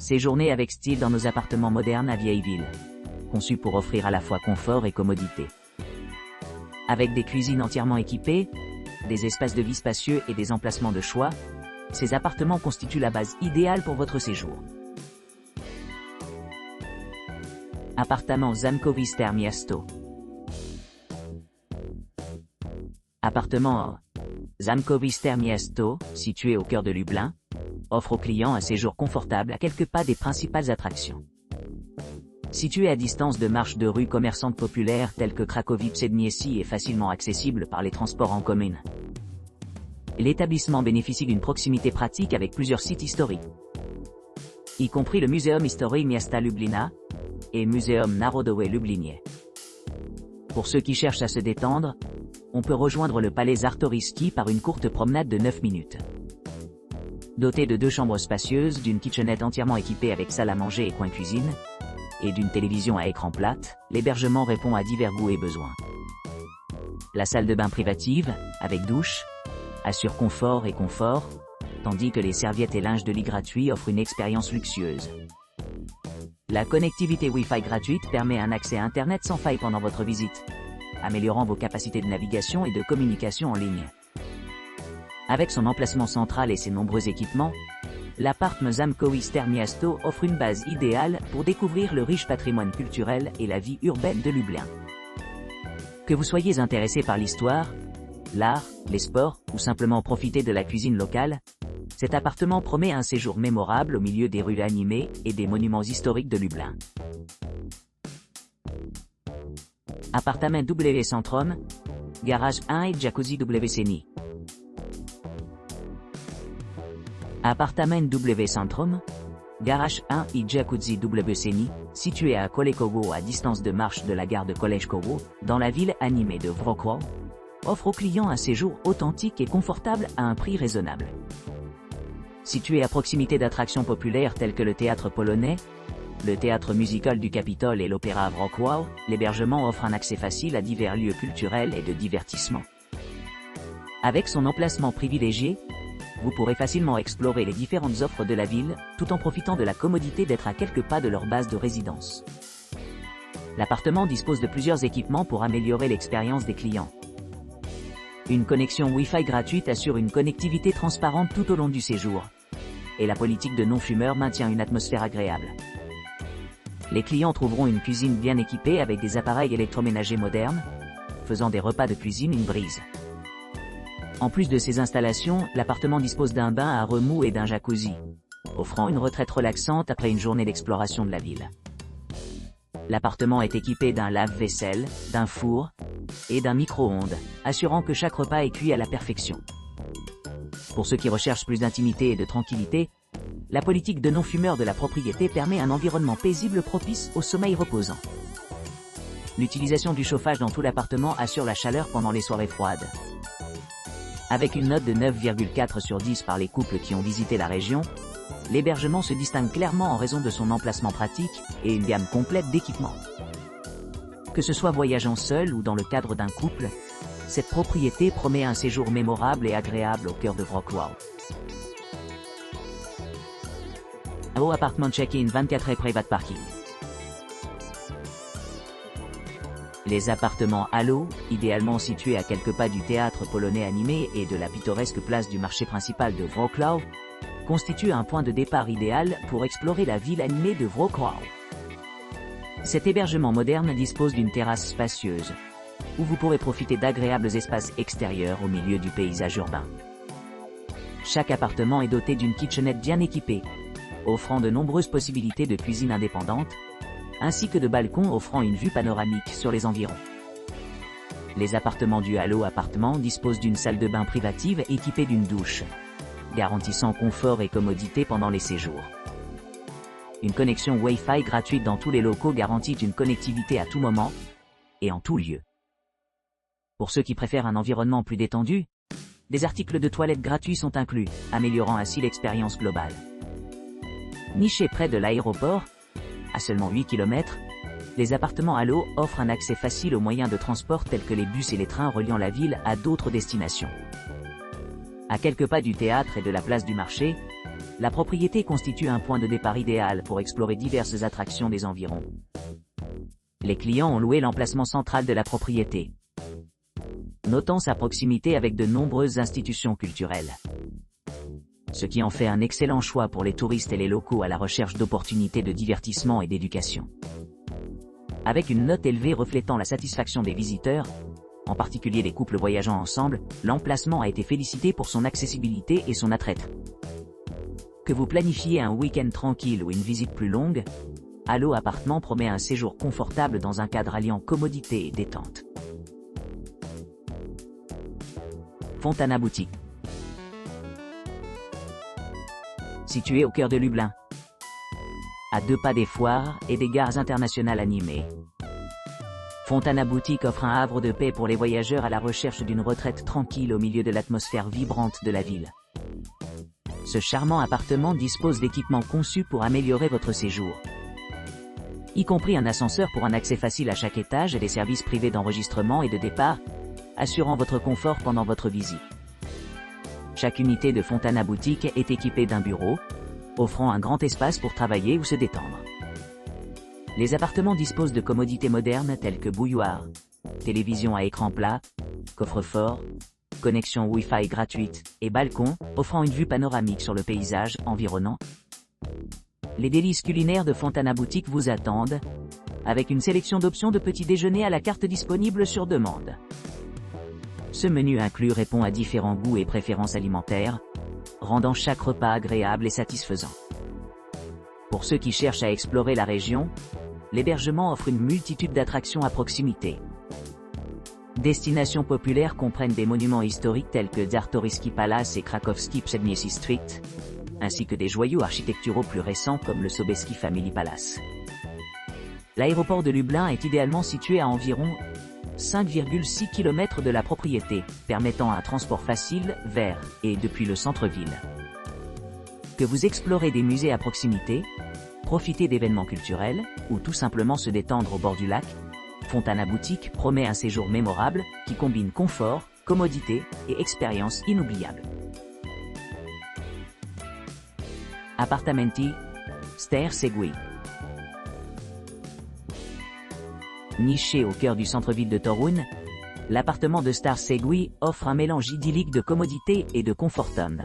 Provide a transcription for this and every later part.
Séjournez avec style dans nos appartements modernes à Vieilleville, conçus pour offrir à la fois confort et commodité. Avec des cuisines entièrement équipées, des espaces de vie spacieux et des emplacements de choix, ces appartements constituent la base idéale pour votre séjour. Appartement Zamkowister Miasto. Appartement Zamkowister Miasto, situé au cœur de Lublin, offre aux clients un séjour confortable à quelques pas des principales attractions. Situé à distance de marche de rues commerçantes populaires telles que Cracovie-Przedmieści et facilement accessible par les transports en commun, l'établissement bénéficie d'une proximité pratique avec plusieurs sites historiques, y compris le Muzeum Historii Miasta Lublina et Muzeum Narodowe Lublinie. Pour ceux qui cherchent à se détendre, on peut rejoindre le palais Czartoryski par une courte promenade de 9 minutes. Doté de 2 chambres spacieuses, d'une kitchenette entièrement équipée avec salle à manger et coin cuisine, et d'une télévision à écran plate, l'hébergement répond à divers goûts et besoins. La salle de bain privative, avec douche, assure confort et confort, tandis que les serviettes et linges de lit gratuits offrent une expérience luxueuse. La connectivité Wi-Fi gratuite permet un accès à Internet sans faille pendant votre visite, améliorant vos capacités de navigation et de communication en ligne. Avec son emplacement central et ses nombreux équipements, l'appart Zamkowister Miasto offre une base idéale pour découvrir le riche patrimoine culturel et la vie urbaine de Lublin. Que vous soyez intéressé par l'histoire, l'art, les sports ou simplement profiter de la cuisine locale, cet appartement promet un séjour mémorable au milieu des rues animées et des monuments historiques de Lublin. Appartement W Centrum, garage 1 et jacuzzi WCNI. Appartement W Centrum, garage 1 et jacuzzi WCNI, situé à Kolejkowo à distance de marche de la gare de Kolejkowo, dans la ville animée de Wrocław, offre aux clients un séjour authentique et confortable à un prix raisonnable. Situé à proximité d'attractions populaires telles que le théâtre polonais, le théâtre musical du Capitole et l'opéra à Wrocław, l'hébergement offre un accès facile à divers lieux culturels et de divertissement. Avec son emplacement privilégié, vous pourrez facilement explorer les différentes offres de la ville, tout en profitant de la commodité d'être à quelques pas de leur base de résidence. L'appartement dispose de plusieurs équipements pour améliorer l'expérience des clients. Une connexion Wi-Fi gratuite assure une connectivité transparente tout au long du séjour, et la politique de non-fumeurs maintient une atmosphère agréable. Les clients trouveront une cuisine bien équipée avec des appareils électroménagers modernes, faisant des repas de cuisine une brise. En plus de ces installations, l'appartement dispose d'un bain à remous et d'un jacuzzi, offrant une retraite relaxante après une journée d'exploration de la ville. L'appartement est équipé d'un lave-vaisselle, d'un four et d'un micro-ondes, assurant que chaque repas est cuit à la perfection. Pour ceux qui recherchent plus d'intimité et de tranquillité, la politique de non-fumeurs de la propriété permet un environnement paisible propice au sommeil reposant. L'utilisation du chauffage dans tout l'appartement assure la chaleur pendant les soirées froides. Avec une note de 9,4 sur 10 par les couples qui ont visité la région, l'hébergement se distingue clairement en raison de son emplacement pratique et une gamme complète d'équipements. Que ce soit voyageant seul ou dans le cadre d'un couple, cette propriété promet un séjour mémorable et agréable au cœur de Wrocław. Au appartement check-in 24 et private parking. Les appartements Allo, idéalement situés à quelques pas du théâtre polonais animé et de la pittoresque place du marché principal de Wrocław, constituent un point de départ idéal pour explorer la ville animée de Wrocław. Cet hébergement moderne dispose d'une terrasse spacieuse, où vous pourrez profiter d'agréables espaces extérieurs au milieu du paysage urbain. Chaque appartement est doté d'une kitchenette bien équipée, offrant de nombreuses possibilités de cuisine indépendante, ainsi que de balcons offrant une vue panoramique sur les environs. Les appartements du Allo Appartement disposent d'une salle de bain privative équipée d'une douche, garantissant confort et commodité pendant les séjours. Une connexion Wi-Fi gratuite dans tous les locaux garantit une connectivité à tout moment et en tout lieu. Pour ceux qui préfèrent un environnement plus détendu, des articles de toilette gratuits sont inclus, améliorant ainsi l'expérience globale. Nichés près de l'aéroport, à seulement 8 km, les appartements Allo offrent un accès facile aux moyens de transport tels que les bus et les trains reliant la ville à d'autres destinations. À quelques pas du théâtre et de la place du marché, La propriété constitue un point de départ idéal pour explorer diverses attractions des environs. Les clients ont loué l'emplacement central de la propriété, notant sa proximité avec de nombreuses institutions culturelles, ce qui en fait un excellent choix pour les touristes et les locaux à la recherche d'opportunités de divertissement et d'éducation. Avec une note élevée reflétant la satisfaction des visiteurs, en particulier des couples voyageant ensemble, l'emplacement a été félicité pour son accessibilité et son attrait. Que vous planifiez un week-end tranquille ou une visite plus longue, Alo Appartement promet un séjour confortable dans un cadre alliant commodité et détente. Fontana Boutique. Situé au cœur de Lublin, à 2 pas des foires et des gares internationales animées, Fontana Boutique offre un havre de paix pour les voyageurs à la recherche d'une retraite tranquille au milieu de l'atmosphère vibrante de la ville. Ce charmant appartement dispose d'équipements conçus pour améliorer votre séjour, y compris un ascenseur pour un accès facile à chaque étage et des services privés d'enregistrement et de départ, assurant votre confort pendant votre visite. Chaque unité de Fontana Boutique est équipée d'un bureau, offrant un grand espace pour travailler ou se détendre. Les appartements disposent de commodités modernes telles que bouilloire, télévision à écran plat, coffre-fort, connexion Wi-Fi gratuite et balcon, offrant une vue panoramique sur le paysage environnant. Les délices culinaires de Fontana Boutique vous attendent, avec une sélection d'options de petit déjeuner à la carte disponible sur demande. Ce menu inclus répond à différents goûts et préférences alimentaires, rendant chaque repas agréable et satisfaisant. Pour ceux qui cherchent à explorer la région, l'hébergement offre une multitude d'attractions à proximité. Destinations populaires comprennent des monuments historiques tels que Czartoryski Palace et Krakowski Przedmieście Street, ainsi que des joyaux architecturaux plus récents comme le Sobieski Family Palace. L'aéroport de Lublin est idéalement situé à environ 5,6 km de la propriété, permettant un transport facile vers et depuis le centre-ville. Que vous explorez des musées à proximité, profitez d'événements culturels, ou tout simplement se détendre au bord du lac, Fontana Boutique promet un séjour mémorable qui combine confort, commodité et expérience inoubliable. Appartamenti Star Segui. Niché au cœur du centre-ville de Torun, l'appartement de Star Segui offre un mélange idyllique de commodité et de confortum.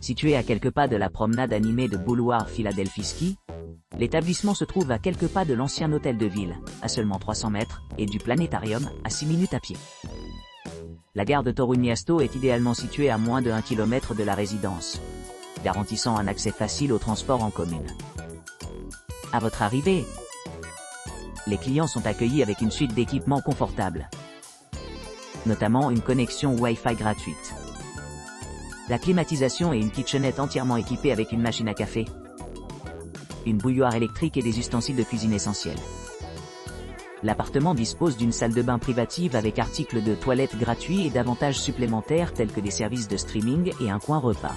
Situé à quelques pas de la promenade animée de Boulevard Philadelphiski, l'établissement se trouve à quelques pas de l'ancien hôtel de ville, à seulement 300 mètres, et du planétarium, à 6 minutes à pied. La gare de Torun Miasto est idéalement située à moins de 1 km de la résidence, garantissant un accès facile au transport en commun. À votre arrivée, les clients sont accueillis avec une suite d'équipements confortables, notamment une connexion Wi-Fi gratuite, la climatisation et une kitchenette entièrement équipée avec une machine à café, une bouilloire électrique et des ustensiles de cuisine essentiels. L'appartement dispose d'une salle de bain privative avec articles de toilette gratuits et d'avantages supplémentaires tels que des services de streaming et un coin repas.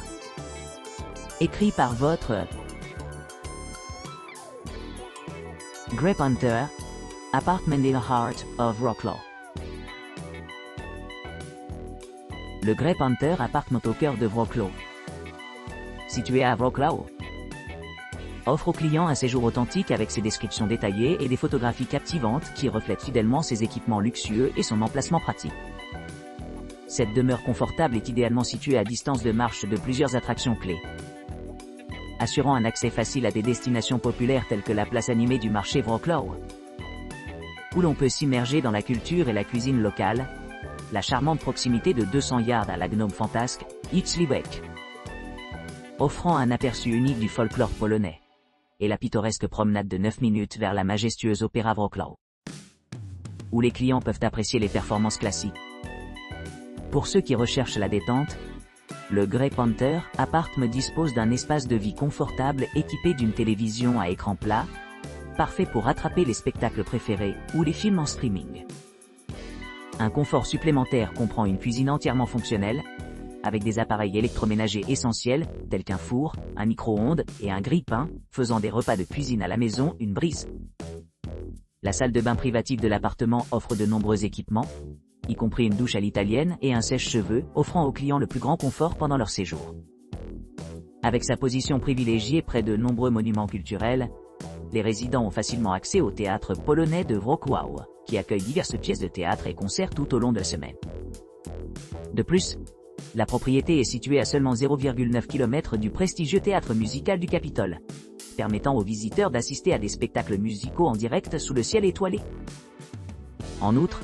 Écrit par votre Grape Hunter, Apartment in the Heart of Wrocław. Le Grape Hunter Apartment au cœur de Wrocław, situé à Wrocław, offre aux clients un séjour authentique avec ses descriptions détaillées et des photographies captivantes qui reflètent fidèlement ses équipements luxueux et son emplacement pratique. Cette demeure confortable est idéalement située à distance de marche de plusieurs attractions clés, assurant un accès facile à des destinations populaires telles que la place animée du marché Wrocław, où l'on peut s'immerger dans la culture et la cuisine locale, la charmante proximité de 200 yards à la Gnome fantasque, Itzliwek, offrant un aperçu unique du folklore polonais, et la pittoresque promenade de 9 minutes vers la majestueuse Opéra Wrocław, où les clients peuvent apprécier les performances classiques. Pour ceux qui recherchent la détente, le Grape Hunter Apartment dispose d'un espace de vie confortable équipé d'une télévision à écran plat, parfait pour rattraper les spectacles préférés ou les films en streaming. Un confort supplémentaire comprend une cuisine entièrement fonctionnelle, avec des appareils électroménagers essentiels, tels qu'un four, un micro-ondes et un grille-pain, faisant des repas de cuisine à la maison une brise. La salle de bain privative de l'appartement offre de nombreux équipements, y compris une douche à l'italienne et un sèche-cheveux, offrant aux clients le plus grand confort pendant leur séjour. Avec sa position privilégiée près de nombreux monuments culturels, les résidents ont facilement accès au théâtre polonais de Wrocław, qui accueille diverses pièces de théâtre et concerts tout au long de la semaine. De plus, la propriété est située à seulement 0,9 km du prestigieux théâtre musical du Capitole, permettant aux visiteurs d'assister à des spectacles musicaux en direct sous le ciel étoilé. En outre,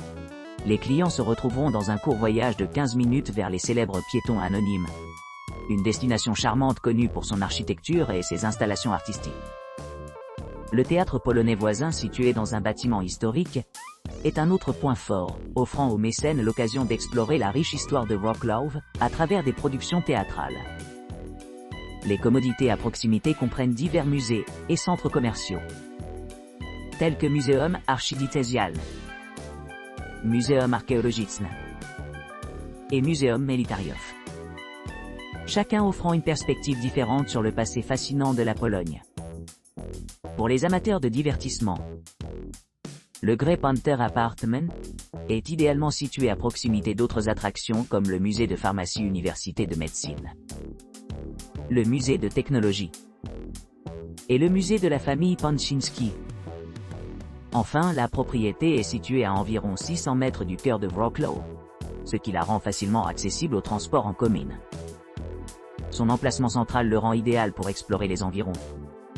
les clients se retrouveront dans un court voyage de 15 minutes vers les célèbres piétons anonymes, une destination charmante connue pour son architecture et ses installations artistiques. Le théâtre polonais voisin, situé dans un bâtiment historique, est un autre point fort, offrant aux mécènes l'occasion d'explorer la riche histoire de Wrocław à travers des productions théâtrales. Les commodités à proximité comprennent divers musées et centres commerciaux, tels que Muzeum Archidiecezjalne, Muzeum Archeologiczne et Muzeum Militariów. Chacun offrant une perspective différente sur le passé fascinant de la Pologne. Pour les amateurs de divertissement, le Grey Panther Apartment est idéalement situé à proximité d'autres attractions comme le musée de pharmacie Université de médecine, le musée de technologie et le musée de la famille Panszyński. Enfin, la propriété est située à environ 600 mètres du cœur de Wrocław, ce qui la rend facilement accessible au transport en commun. Son emplacement central le rend idéal pour explorer les environs,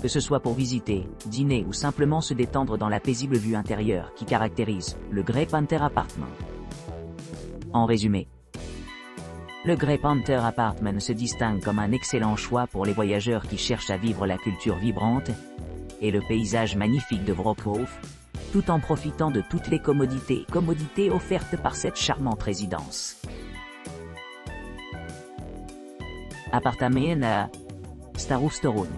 que ce soit pour visiter, dîner ou simplement se détendre dans la paisible vue intérieure qui caractérise le Grey Panther Apartment. En résumé, le Grey Panther Apartment se distingue comme un excellent choix pour les voyageurs qui cherchent à vivre la culture vibrante et le paysage magnifique de Wrocław, tout en profitant de toutes les commodités offertes par cette charmante résidence. Apartament à Starów Toruń.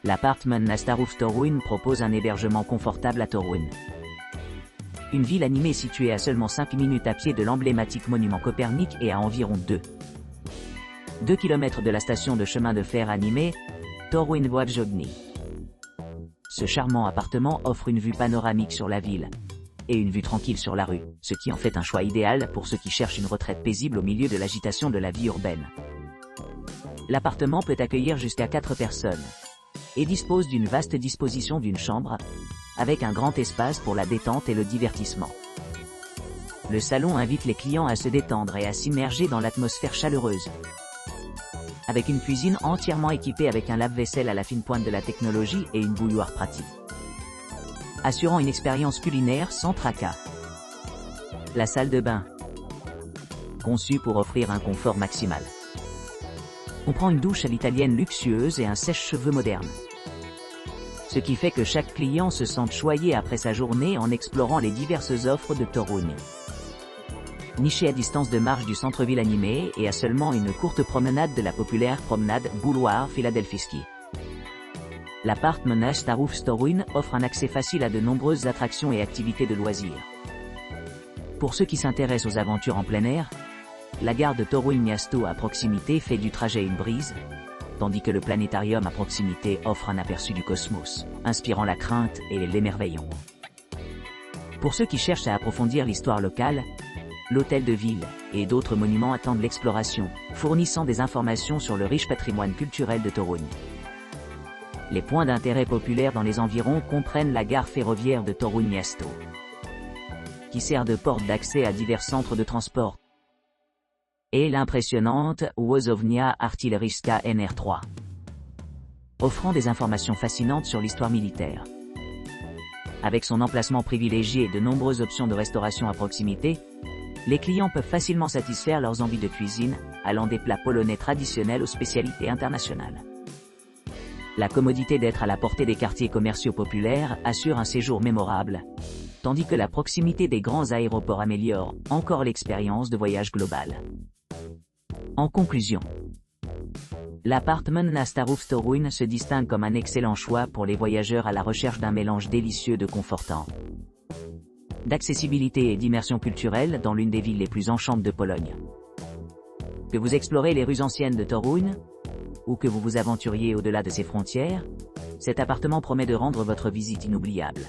L'appartement à Starów Toruń propose un hébergement confortable à Toruń, une ville animée située à seulement 5 minutes à pied de l'emblématique monument Copernic et à environ 2 km de la station de chemin de fer animée Toruń-Wałbrzych. Ce charmant appartement offre une vue panoramique sur la ville et une vue tranquille sur la rue, ce qui en fait un choix idéal pour ceux qui cherchent une retraite paisible au milieu de l'agitation de la vie urbaine. L'appartement peut accueillir jusqu'à 4 personnes et dispose d'une vaste disposition d'une chambre, avec un grand espace pour la détente et le divertissement. Le salon invite les clients à se détendre et à s'immerger dans l'atmosphère chaleureuse, avec une cuisine entièrement équipée avec un lave-vaisselle à la fine pointe de la technologie et une bouilloire pratique, assurant une expérience culinaire sans tracas. La salle de bain, conçue pour offrir un confort maximal. On prend une douche à l'italienne luxueuse et un sèche-cheveux moderne, ce qui fait que chaque client se sente choyé après sa journée en explorant les diverses offres de Toruń. Niché à distance de marche du centre-ville animé et à seulement une courte promenade de la populaire promenade Boulevard Filadelfiski. L'appartement à Starów Toruń offre un accès facile à de nombreuses attractions et activités de loisirs. Pour ceux qui s'intéressent aux aventures en plein air, la gare de Toruń Miasto à proximité fait du trajet une brise, tandis que le planétarium à proximité offre un aperçu du cosmos, inspirant la crainte et l'émerveillement. Pour ceux qui cherchent à approfondir l'histoire locale, l'hôtel de ville et d'autres monuments attendent l'exploration, fournissant des informations sur le riche patrimoine culturel de Toruń. Les points d'intérêt populaires dans les environs comprennent la gare ferroviaire de Toruń Miasto, qui sert de porte d'accès à divers centres de transport, et l'impressionnante Wozownia Artyleryjska nr3, offrant des informations fascinantes sur l'histoire militaire. Avec son emplacement privilégié et de nombreuses options de restauration à proximité, les clients peuvent facilement satisfaire leurs envies de cuisine, allant des plats polonais traditionnels aux spécialités internationales. La commodité d'être à la portée des quartiers commerciaux populaires assure un séjour mémorable, tandis que la proximité des grands aéroports améliore encore l'expérience de voyage global. En conclusion, l'appartement à Starów Toruń se distingue comme un excellent choix pour les voyageurs à la recherche d'un mélange délicieux de confortant, d'accessibilité et d'immersion culturelle dans l'une des villes les plus enchantes de Pologne. Que vous explorez les rues anciennes de Toruń, ou que vous vous aventuriez au-delà de ses frontières, cet appartement promet de rendre votre visite inoubliable.